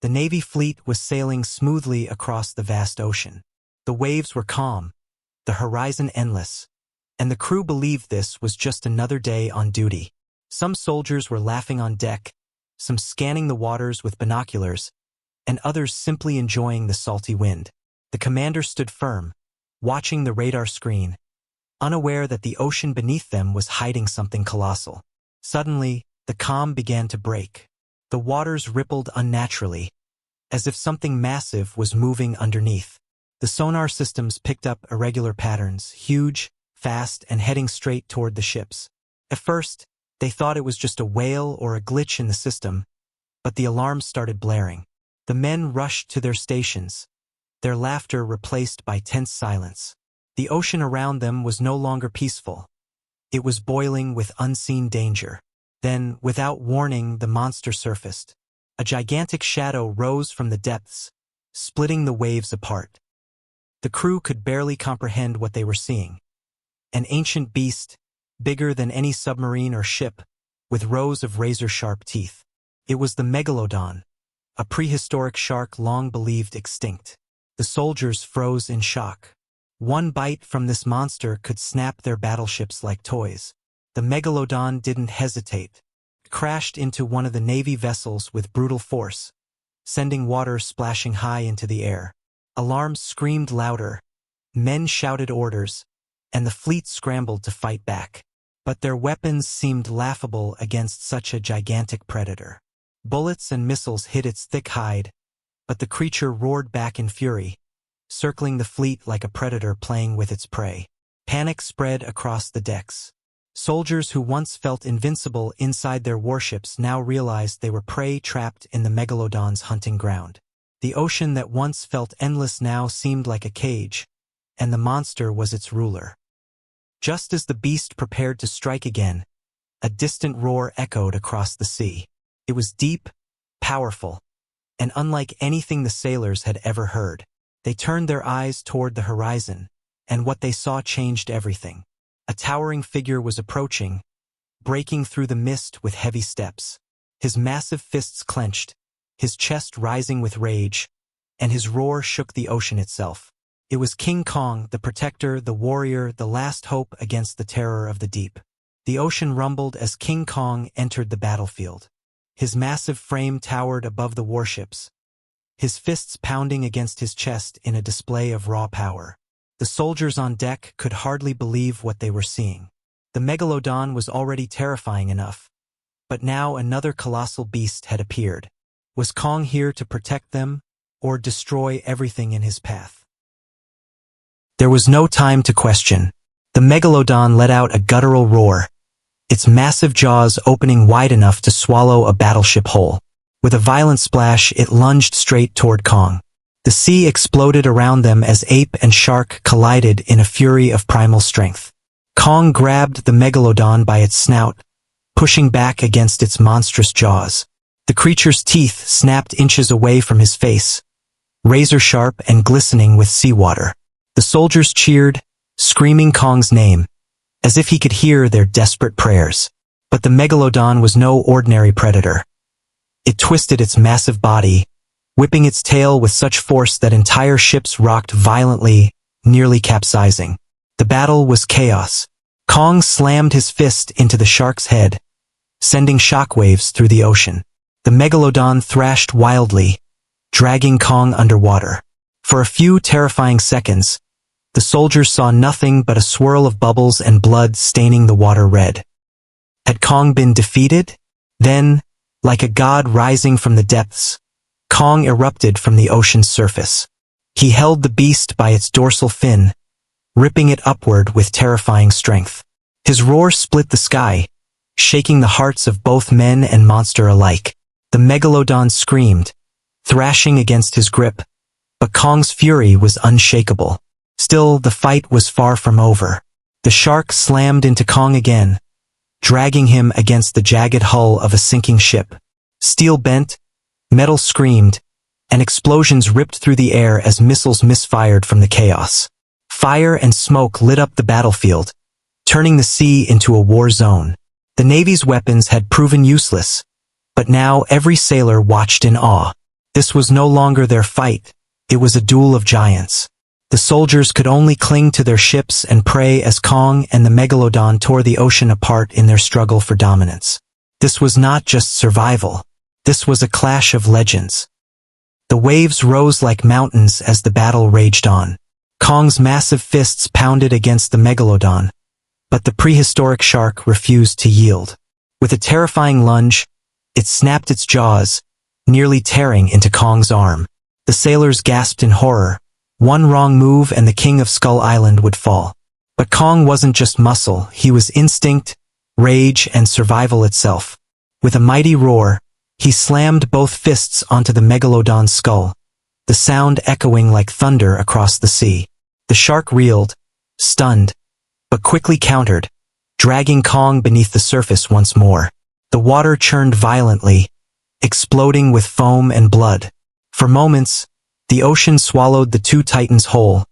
The Navy fleet was sailing smoothly across the vast ocean. The waves were calm, the horizon endless, and the crew believed this was just another day on duty. Some soldiers were laughing on deck, some scanning the waters with binoculars, and others simply enjoying the salty wind. The commander stood firm, watching the radar screen, unaware that the ocean beneath them was hiding something colossal. Suddenly, the calm began to break. The waters rippled unnaturally, as if something massive was moving underneath. The sonar systems picked up irregular patterns, huge, fast, and heading straight toward the ships. At first, they thought it was just a whale or a glitch in the system, but the alarms started blaring. The men rushed to their stations, their laughter replaced by tense silence. The ocean around them was no longer peaceful. It was boiling with unseen danger. Then, without warning, the monster surfaced. A gigantic shadow rose from the depths, splitting the waves apart. The crew could barely comprehend what they were seeing. An ancient beast, bigger than any submarine or ship, with rows of razor-sharp teeth. It was the Megalodon, a prehistoric shark long believed extinct. The soldiers froze in shock. One bite from this monster could snap their battleships like toys. The Megalodon didn't hesitate. It crashed into one of the Navy vessels with brutal force, sending water splashing high into the air. Alarms screamed louder, men shouted orders, and the fleet scrambled to fight back. But their weapons seemed laughable against such a gigantic predator. Bullets and missiles hit its thick hide, but the creature roared back in fury, circling the fleet like a predator playing with its prey. Panic spread across the decks. Soldiers who once felt invincible inside their warships now realized they were prey trapped in the Megalodon's hunting ground. The ocean that once felt endless now seemed like a cage, and the monster was its ruler. Just as the beast prepared to strike again, a distant roar echoed across the sea. It was deep, powerful, and unlike anything the sailors had ever heard. They turned their eyes toward the horizon, and what they saw changed everything. A towering figure was approaching, breaking through the mist with heavy steps. His massive fists clenched, his chest rising with rage, and his roar shook the ocean itself. It was King Kong, the protector, the warrior, the last hope against the terror of the deep. The ocean rumbled as King Kong entered the battlefield. His massive frame towered above the warships, his fists pounding against his chest in a display of raw power. The soldiers on deck could hardly believe what they were seeing. The Megalodon was already terrifying enough, but now another colossal beast had appeared. Was Kong here to protect them, or destroy everything in his path? There was no time to question. The Megalodon let out a guttural roar, its massive jaws opening wide enough to swallow a battleship whole. With a violent splash, it lunged straight toward Kong. The sea exploded around them as ape and shark collided in a fury of primal strength. Kong grabbed the Megalodon by its snout, pushing back against its monstrous jaws. The creature's teeth snapped inches away from his face, razor-sharp and glistening with seawater. The soldiers cheered, screaming Kong's name, as if he could hear their desperate prayers. But the Megalodon was no ordinary predator. It twisted its massive body, whipping its tail with such force that entire ships rocked violently, nearly capsizing. The battle was chaos. Kong slammed his fist into the shark's head, sending shockwaves through the ocean. The Megalodon thrashed wildly, dragging Kong underwater. For a few terrifying seconds, the soldiers saw nothing but a swirl of bubbles and blood staining the water red. Had Kong been defeated? Then, like a god rising from the depths, Kong erupted from the ocean's surface. He held the beast by its dorsal fin, ripping it upward with terrifying strength. His roar split the sky, shaking the hearts of both men and monster alike. The Megalodon screamed, thrashing against his grip, but Kong's fury was unshakable. Still, the fight was far from over. The shark slammed into Kong again, dragging him against the jagged hull of a sinking ship. Steel bent, metal screamed, and explosions ripped through the air as missiles misfired from the chaos. Fire and smoke lit up the battlefield, turning the sea into a war zone. The Navy's weapons had proven useless, but now every sailor watched in awe. This was no longer their fight, it was a duel of giants. The soldiers could only cling to their ships and pray as Kong and the Megalodon tore the ocean apart in their struggle for dominance. This was not just survival. This was a clash of legends. The waves rose like mountains as the battle raged on. Kong's massive fists pounded against the Megalodon, but the prehistoric shark refused to yield. With a terrifying lunge, it snapped its jaws, nearly tearing into Kong's arm. The sailors gasped in horror. One wrong move and the king of Skull Island would fall. But Kong wasn't just muscle, he was instinct, rage, and survival itself. With a mighty roar, he slammed both fists onto the Megalodon's skull, the sound echoing like thunder across the sea. The shark reeled, stunned, but quickly countered, dragging Kong beneath the surface once more. The water churned violently, exploding with foam and blood. For moments, the ocean swallowed the two titans whole,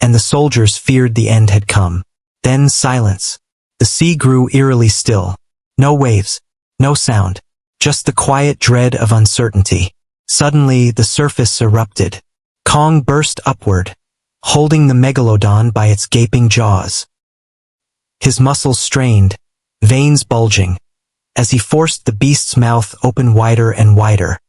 and the soldiers feared the end had come. Then silence. The sea grew eerily still. No waves, no sound, just the quiet dread of uncertainty. Suddenly, the surface erupted. Kong burst upward, holding the Megalodon by its gaping jaws. His muscles strained, veins bulging, as he forced the beast's mouth open wider and wider.